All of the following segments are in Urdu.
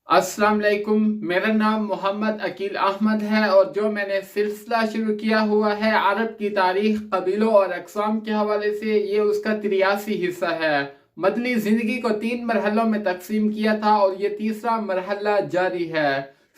السلام علیکم، میرا نام محمد عقیل احمد ہے اور جو میں نے سلسلہ شروع کیا ہوا ہے عرب کی تاریخ، قبیلوں اور اقسام کے حوالے سے، یہ اس کا 83 حصہ ہے۔ مدنی زندگی کو 3 مرحلوں میں تقسیم کیا تھا اور یہ تیسرا مرحلہ جاری ہے۔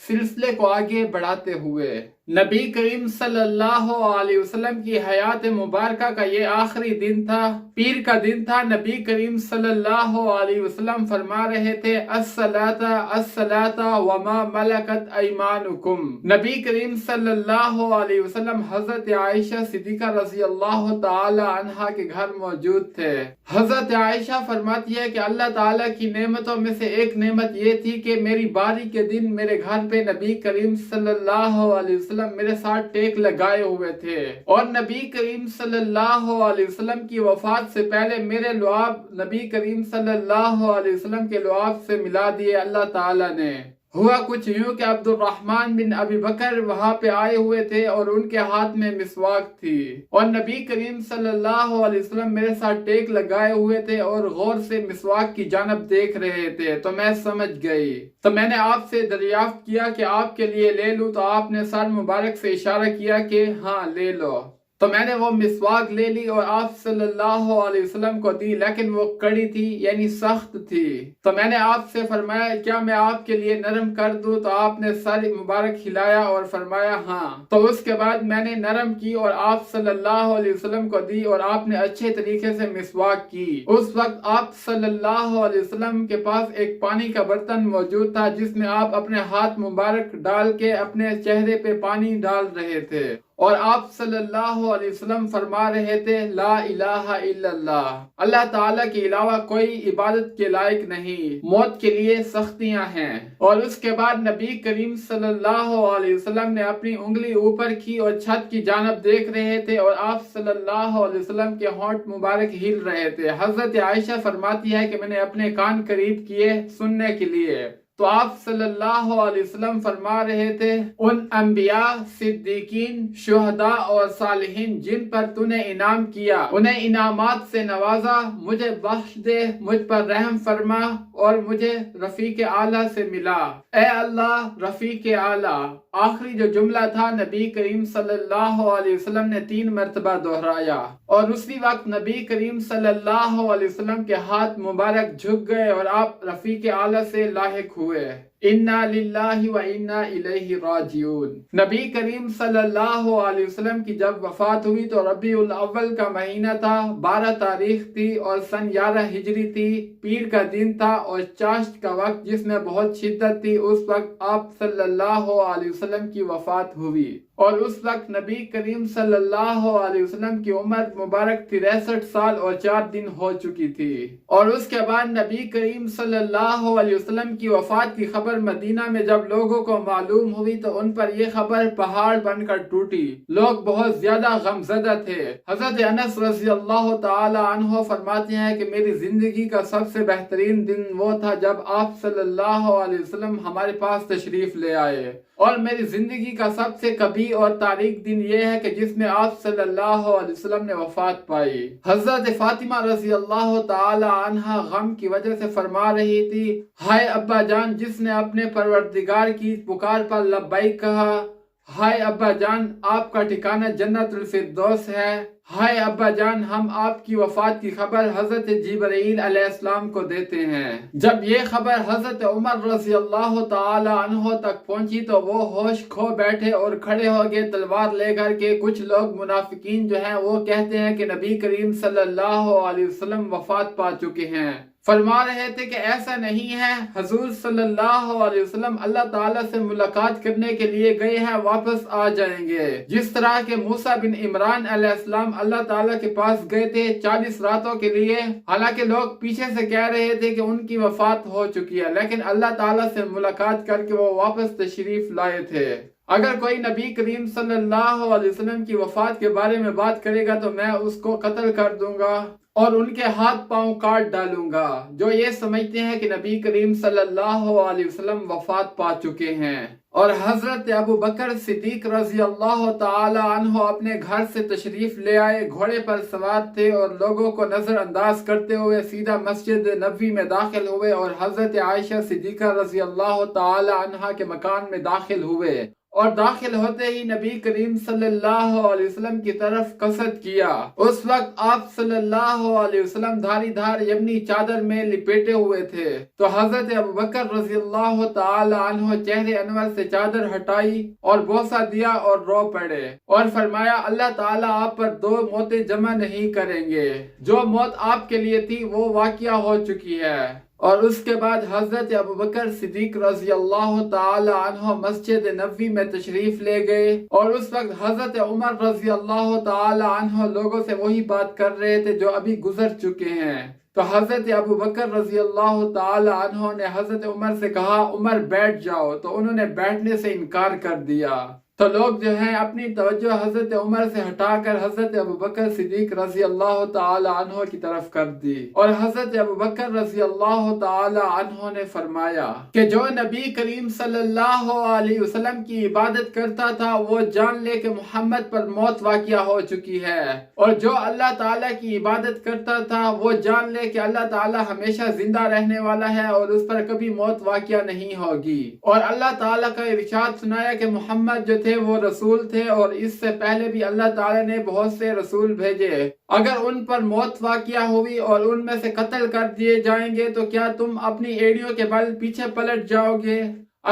سلسلے کو آگے بڑھاتے ہوئے نبی کریم صلی اللہ علیہ وسلم کی حیات مبارکہ کا یہ آخری دن تھا، پیر کا دن تھا۔ نبی کریم صلی اللہ علیہ وسلم فرما رہے تھے الصلاۃ الصلاۃ وما ملکت ایمانکم۔ نبی کریم صلی اللہ علیہ وسلم حضرت عائشہ صدیقہ رضی اللہ تعالی عنہا کے گھر موجود تھے۔ حضرت عائشہ فرماتی ہے کہ اللہ تعالیٰ کی نعمتوں میں سے ایک نعمت یہ تھی کہ میری باری کے دن میرے گھر پہ نبی کریم صلی اللہ علیہ وسلم میرے ساتھ ٹیک لگائے ہوئے تھے، اور نبی کریم صلی اللہ علیہ وسلم کی وفات سے پہلے میرے لعاب نبی کریم صلی اللہ علیہ وسلم کے لعاب سے ملا دیے اللہ تعالیٰ نے۔ ہوا کچھ یوں کہ عبد الرحمن بن ابی بکر وہاں پہ آئے ہوئے تھے اور ان کے ہاتھ میں مسواک تھی، اور نبی کریم صلی اللہ علیہ وسلم میرے ساتھ ٹیک لگائے ہوئے تھے اور غور سے مسواک کی جانب دیکھ رہے تھے، تو میں سمجھ گئی۔ تو میں نے آپ سے دریافت کیا کہ آپ کے لیے لے لوں، تو آپ نے سر مبارک سے اشارہ کیا کہ ہاں لے لو۔ تو میں نے وہ مسواک لے لی اور آپ صلی اللہ علیہ وسلم کو دی، لیکن وہ کڑی تھی، یعنی سخت تھی۔ تو میں نے آپ سے فرمایا کیا میں آپ کے لیے نرم کر دوں؟ تو آپ نے سر مبارک ہلایا اور فرمایا ہاں۔ تو اس کے بعد میں نے نرم کی اور آپ صلی اللہ علیہ وسلم کو دی، اور آپ نے اچھے طریقے سے مسواک کی۔ اس وقت آپ صلی اللہ علیہ وسلم کے پاس ایک پانی کا برتن موجود تھا جس میں آپ اپنے ہاتھ مبارک ڈال کے اپنے چہرے پہ پانی ڈال رہے تھے، اور آپ صلی اللہ علیہ وسلم فرما رہے تھے لا الہ الا اللہ، اللہ تعالیٰ کے علاوہ کوئی عبادت کے لائق نہیں، موت کے لیے سختیاں ہیں۔ اور اس کے بعد نبی کریم صلی اللہ علیہ وسلم نے اپنی انگلی اوپر کی اور چھت کی جانب دیکھ رہے تھے، اور آپ صلی اللہ علیہ وسلم کے ہونٹ مبارک ہل رہے تھے۔ حضرت عائشہ فرماتی ہے کہ میں نے اپنے کان قریب کیے سننے کے لیے، تو آپ صلی اللہ علیہ وسلم فرما رہے تھے ان انبیاء، صدیقین، شہداء اور صالحین جن پر تو نے انعام کیا، انہیں انعامات سے نوازا، مجھے بخش دے، مجھ پر رحم فرما، اور مجھے رفیق اعلیٰ سے ملا۔ اے اللہ رفیق اعلیٰ۔ آخری جو جملہ تھا نبی کریم صلی اللہ علیہ وسلم نے 3 مرتبہ دہرایا، اور اسی وقت نبی کریم صلی اللہ علیہ وسلم کے ہاتھ مبارک جھک گئے اور آپ رفیق اعلیٰ سے لاحق ہوئے۔ انا للہ و انا الیہ راجعون۔ نبی کریم صلی اللہ علیہ وسلم کی جب وفات ہوئی تو ربیع الاول کا مہینہ تھا، 12 تاریخ تھی اور سن 11 ہجری تھی، پیر کا دن تھا اور چاشت کا وقت جس میں بہت شدت تھی۔ اس وقت آپ صلی اللہ علیہ وسلم کی وفات ہوئی، اور اس وقت نبی کریم صلی اللہ علیہ وسلم کی عمر مبارک 63 سال اور 4 دن ہو چکی تھی۔ اور اس کے بعد نبی کریم صلی اللہ علیہ وسلم کی وفات کی خبر مدینہ میں جب لوگوں کو معلوم ہوئی تو ان پر یہ خبر پہاڑ بن کر ٹوٹی، لوگ بہت زیادہ غمزدہ تھے۔ حضرت انس رضی اللہ تعالی عنہ فرماتے ہیں کہ میری زندگی کا سب سے بہترین دن وہ تھا جب آپ صلی اللہ علیہ وسلم ہمارے پاس تشریف لے آئے، اور میری زندگی کا سب سے کبھی اور تاریخ دن یہ ہے کہ جس میں آپ صلی اللہ علیہ وسلم نے وفات پائی۔ حضرت فاطمہ رضی اللہ تعالی عنہا غم کی وجہ سے فرما رہی تھی ہائے ابا جان جس نے اپنے پروردگار کی پکار پر لبیک کہا، ہائے ابا جان آپ کا ٹھکانہ جنت الفردوس ہے، ہائے ابا جان ہم آپ کی وفات کی خبر حضرت جبرائیل علیہ السلام کو دیتے ہیں۔ جب یہ خبر حضرت عمر رضی اللہ تعالی عنہ تک پہنچی تو وہ ہوش کھو بیٹھے اور کھڑے ہو گئے تلوار لے کر کے۔ کچھ لوگ منافقین جو ہیں وہ کہتے ہیں کہ نبی کریم صلی اللہ علیہ وسلم وفات پا چکے ہیں، فرما رہے تھے کہ ایسا نہیں ہے، حضور صلی اللہ علیہ وسلم اللہ تعالیٰ سے ملاقات کرنے کے لیے گئے ہیں، واپس آ جائیں گے۔ جس طرح کہ موسیٰ بن عمران علیہ السلام اللہ تعالیٰ کے پاس گئے تھے 40 راتوں کے لیے، حالانکہ لوگ پیچھے سے کہہ رہے تھے کہ ان کی وفات ہو چکی ہے، لیکن اللہ تعالیٰ سے ملاقات کر کے وہ واپس تشریف لائے تھے۔ اگر کوئی نبی کریم صلی اللہ علیہ وسلم کی وفات کے بارے میں بات کرے گا تو میں اس کو قتل کر دوں گا، اور ان کے ہاتھ پاؤں کاٹ ڈالوں گا جو یہ سمجھتے ہیں کہ نبی کریم صلی اللہ علیہ وسلم وفات پا چکے ہیں۔ اور حضرت ابو بکر صدیق رضی اللہ تعالی عنہ اپنے گھر سے تشریف لے آئے، گھوڑے پر سوار تھے اور لوگوں کو نظر انداز کرتے ہوئے سیدھا مسجد نبوی میں داخل ہوئے اور حضرت عائشہ صدیقہ رضی اللہ تعالی عنہا کے مکان میں داخل ہوئے، اور داخل ہوتے ہی نبی کریم صلی اللہ علیہ وسلم کی طرف قصد کیا۔ اس وقت آپ صلی اللہ علیہ وسلم دھاری دھار یمنی چادر میں لپیٹے ہوئے تھے، تو حضرت ابوبکر رضی اللہ تعالی عنہ چہرے انور سے چادر ہٹائی اور بوسہ دیا اور رو پڑے اور فرمایا اللہ تعالیٰ آپ پر دو موتیں جمع نہیں کریں گے، جو موت آپ کے لیے تھی وہ واقعہ ہو چکی ہے۔ اور اس کے بعد حضرت ابوبکر صدیق رضی اللہ تعالی عنہ مسجد نبوی میں تشریف لے گئے، اور اس وقت حضرت عمر رضی اللہ تعالی عنہ لوگوں سے وہی بات کر رہے تھے جو ابھی گزر چکے ہیں۔ تو حضرت ابوبکر رضی اللہ تعالی عنہ نے حضرت عمر سے کہا عمر بیٹھ جاؤ، تو انہوں نے بیٹھنے سے انکار کر دیا۔ تو لوگ جو ہیں اپنی توجہ حضرت عمر سے ہٹا کر حضرت ابوبکر صدیق رضی اللہ تعالی عنہ کی طرف کر دی، اور حضرت ابوبکر رضی اللہ تعالی عنہ نے فرمایا کہ جو نبی کریم صلی اللہ علیہ وسلم کی عبادت کرتا تھا وہ جان لے کہ محمد پر موت واقعہ ہو چکی ہے، اور جو اللہ تعالیٰ کی عبادت کرتا تھا وہ جان لے کہ اللہ تعالیٰ ہمیشہ زندہ رہنے والا ہے اور اس پر کبھی موت واقعہ نہیں ہوگی۔ اور اللہ تعالیٰ کا ارشاد سنایا کہ محمد جو وہ رسول تھے، اور اس سے پہلے بھی اللہ تعالیٰ نے بہت سے رسول بھیجے، اگر ان پر موت واقعہ ہوئی اور ان میں سے قتل کر دیے جائیں گے تو کیا تم اپنی ایڑیوں کے بل پیچھے پلٹ جاؤ گے؟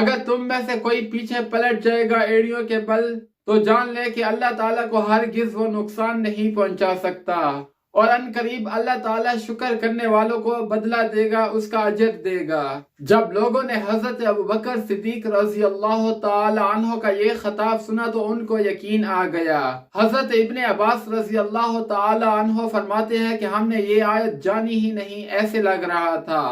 اگر تم میں سے کوئی پیچھے پلٹ جائے گا ایڑیوں کے بل تو جان لے کہ اللہ تعالیٰ کو ہرگز وہ نقصان نہیں پہنچا سکتا، اور ان قریب اللہ تعالیٰ شکر کرنے والوں کو بدلہ دے گا، اس کا اجر دے گا۔ جب لوگوں نے حضرت ابوبکر صدیق رضی اللہ تعالی عنہ کا یہ خطاب سنا تو ان کو یقین آ گیا۔ حضرت ابن عباس رضی اللہ تعالی عنہ فرماتے ہیں کہ ہم نے یہ آیت جانی ہی نہیں، ایسے لگ رہا تھا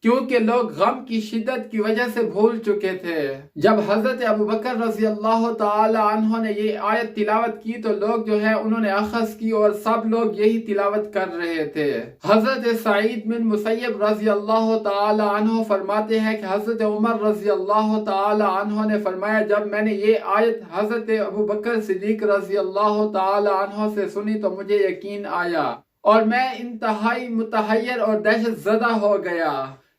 کیونکہ لوگ غم کی شدت کی وجہ سے بھول چکے تھے۔ جب حضرت ابوبکر رضی اللہ تعالی عنہ نے یہ آیت تلاوت کی تو لوگ جو ہے انہوں نے اخذ کی اور سب لوگ یہی تلاوت کر رہے تھے۔ حضرت سعید بن مسیب رضی اللہ تعالی عنہ فرماتے ہیں کہ حضرت عمر رضی اللہ تعالی عنہ نے فرمایا جب میں نے یہ آیت حضرت ابوبکر صدیق رضی اللہ تعالی عنہ سے سنی تو مجھے یقین آیا اور میں انتہائی متحیر اور دہشت زدہ ہو گیا،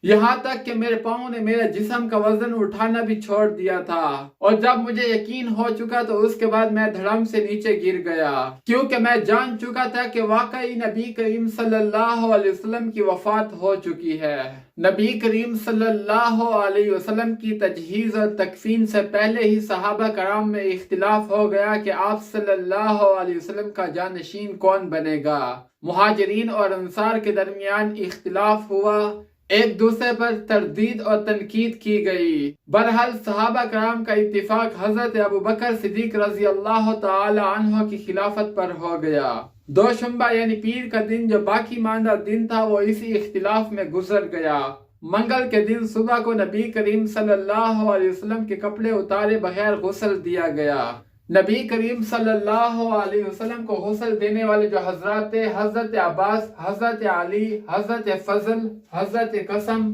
یہاں تک کہ میرے پاؤں نے میرے جسم کا وزن اٹھانا بھی چھوڑ دیا تھا، اور جب مجھے یقین ہو چکا تو اس کے بعد میں دھڑم سے نیچے گر گیا، کیونکہ میں جان چکا تھا کہ واقعی نبی کریم صلی اللہ علیہ وسلم کی وفات ہو چکی ہے۔ نبی کریم صلی اللہ علیہ وسلم کی تجہیز اور تکفین سے پہلے ہی صحابہ کرام میں اختلاف ہو گیا کہ آپ صلی اللہ علیہ وسلم کا جانشین کون بنے گا۔ مہاجرین اور انصار کے درمیان اختلاف ہوا، ایک دوسرے پر تردید اور تنقید کی گئی۔ بہرحال صحابہ کرام کا اتفاق حضرت ابوبکر صدیق رضی اللہ تعالی عنہ کی خلافت پر ہو گیا۔ دوشنبہ یعنی پیر کا دن جو باقی ماندہ دن تھا وہ اسی اختلاف میں گزر گیا۔ منگل کے دن صبح کو نبی کریم صلی اللہ علیہ وسلم کے کپڑے اتارے بغیر غسل دیا گیا۔ نبی کریم صلی اللہ علیہ وسلم کو غسل دینے والے جو حضرات تھے، حضرت عباس، حضرت علی، حضرت فضل، حضرت قسم،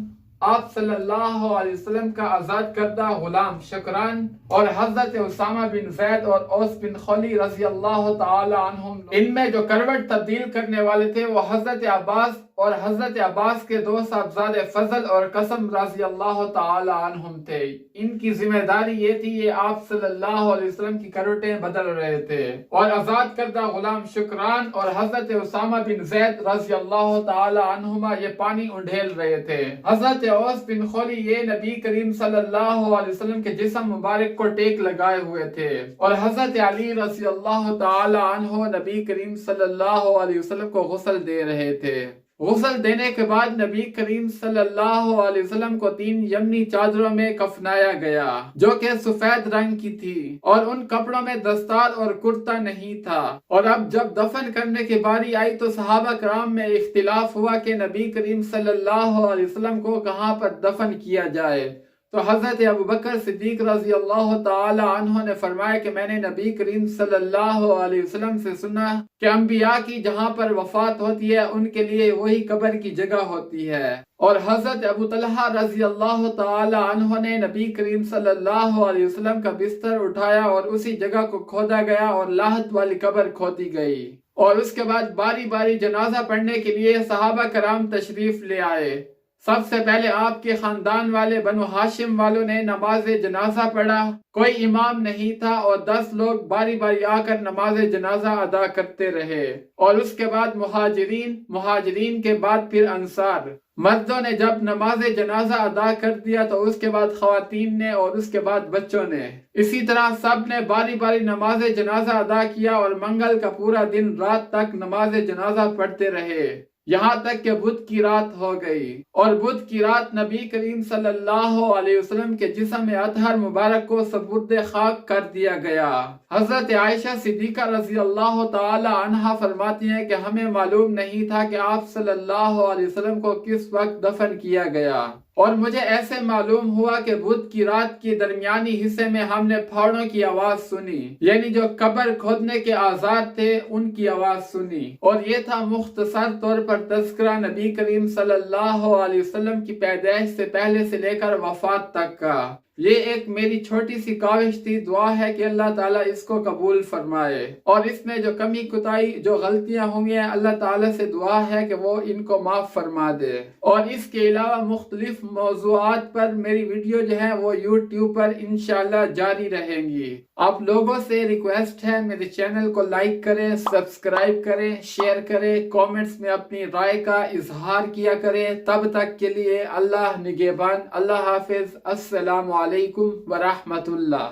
آپ صلی اللہ علیہ وسلم کا آزاد کردہ غلام شکران، اور حضرت اسامہ بن زید اور اوس بن خولی رضی اللہ تعالی عنہم۔ ان میں جو کروٹ تبدیل کرنے والے تھے وہ حضرت عباس اور حضرت عباس کے دو صاحبزادے فضل اور قسم رضی اللہ تعالی عنہم تھے۔ ان کی ذمہ داری یہ تھی، یہ آپ صلی اللہ علیہ وسلم کی کروٹیں بدل رہے تھے، اور آزاد کردہ غلام شکران اور حضرت اسامہ بن زید رضی اللہ تعالی عنہما یہ پانی انڈھیل رہے تھے۔ حضرت اوس بن خولی یہ نبی کریم صلی اللہ علیہ وسلم کے جسم مبارک کو ٹیک لگائے ہوئے تھے، اور حضرت علی رضی اللہ تعالی عنہ نبی کریم صلی اللہ علیہ وسلم کو غسل دے رہے تھے۔ غسل دینے کے بعد نبی کریم صلی اللہ علیہ وسلم کو 3 یمنی چادروں میں کفنایا گیا جو کہ سفید رنگ کی تھی، اور ان کپڑوں میں دستار اور کرتا نہیں تھا۔ اور اب جب دفن کرنے کی باری آئی تو صحابہ کرام میں اختلاف ہوا کہ نبی کریم صلی اللہ علیہ وسلم کو کہاں پر دفن کیا جائے۔ تو حضرت ابو بکر صدیق رضی اللہ تعالی عنہ نے فرمایا کہ میں نے نبی کریم صلی اللہ علیہ وسلم سے سنا کہ انبیاء کی جہاں پر وفات ہوتی ہے ان کے لیے وہی قبر کی جگہ ہوتی ہے، اور حضرت ابو طلحہ رضی اللہ تعالی عنہ نے نبی کریم صلی اللہ علیہ وسلم کا بستر اٹھایا اور اسی جگہ کو کھودا گیا اور لاحت والی قبر کھودی گئی، اور اس کے بعد باری باری جنازہ پڑھنے کے لیے صحابہ کرام تشریف لے آئے۔ سب سے پہلے آپ کے خاندان والے بنو ہاشم والوں نے نماز جنازہ پڑھا، کوئی امام نہیں تھا اور 10 لوگ باری باری آ کر نماز جنازہ ادا کرتے رہے، اور اس کے بعد مہاجرین کے بعد پھر انصار۔ مردوں نے جب نماز جنازہ ادا کر دیا تو اس کے بعد خواتین نے اور اس کے بعد بچوں نے، اسی طرح سب نے باری باری نماز جنازہ ادا کیا اور منگل کا پورا دن رات تک نماز جنازہ پڑھتے رہے، یہاں تک کہ بدھ کی رات ہو گئی، اور بدھ کی رات نبی کریم صلی اللہ علیہ وسلم کے جسم اطہر مبارک کو سپرد خاک کر دیا گیا۔ حضرت عائشہ صدیقہ رضی اللہ تعالی عنہا فرماتی ہیں کہ ہمیں معلوم نہیں تھا کہ آپ صلی اللہ علیہ وسلم کو کس وقت دفن کیا گیا، اور مجھے ایسے معلوم ہوا کہ بدھ کی رات کے درمیانی حصے میں ہم نے پھاڑوں کی آواز سنی، یعنی جو قبر کھودنے کے آزار تھے ان کی آواز سنی، اور یہ تھا مختصر طور پر تذکرہ نبی کریم صلی اللہ علیہ وسلم کی پیدائش سے پہلے سے لے کر وفات تک کا۔ یہ ایک میری چھوٹی سی کاوش تھی، دعا ہے کہ اللہ تعالیٰ اس کو قبول فرمائے، اور اس میں جو کمی کوتاہی جو غلطیاں ہوئی ہیں اللہ تعالیٰ سے دعا ہے کہ وہ ان کو معاف فرما دے۔ اور اس کے علاوہ مختلف موضوعات پر میری ویڈیو جو ہے وہ یوٹیوب پر انشاءاللہ جاری رہیں گی۔ آپ لوگوں سے ریکویسٹ ہے میرے چینل کو لائک کریں، سبسکرائب کریں، شیئر کریں، کامنٹس میں اپنی رائے کا اظہار کیا کریں۔ تب تک کے لیے اللہ نگہبان، اللہ حافظ، السلام علیکم ورحمۃ اللہ۔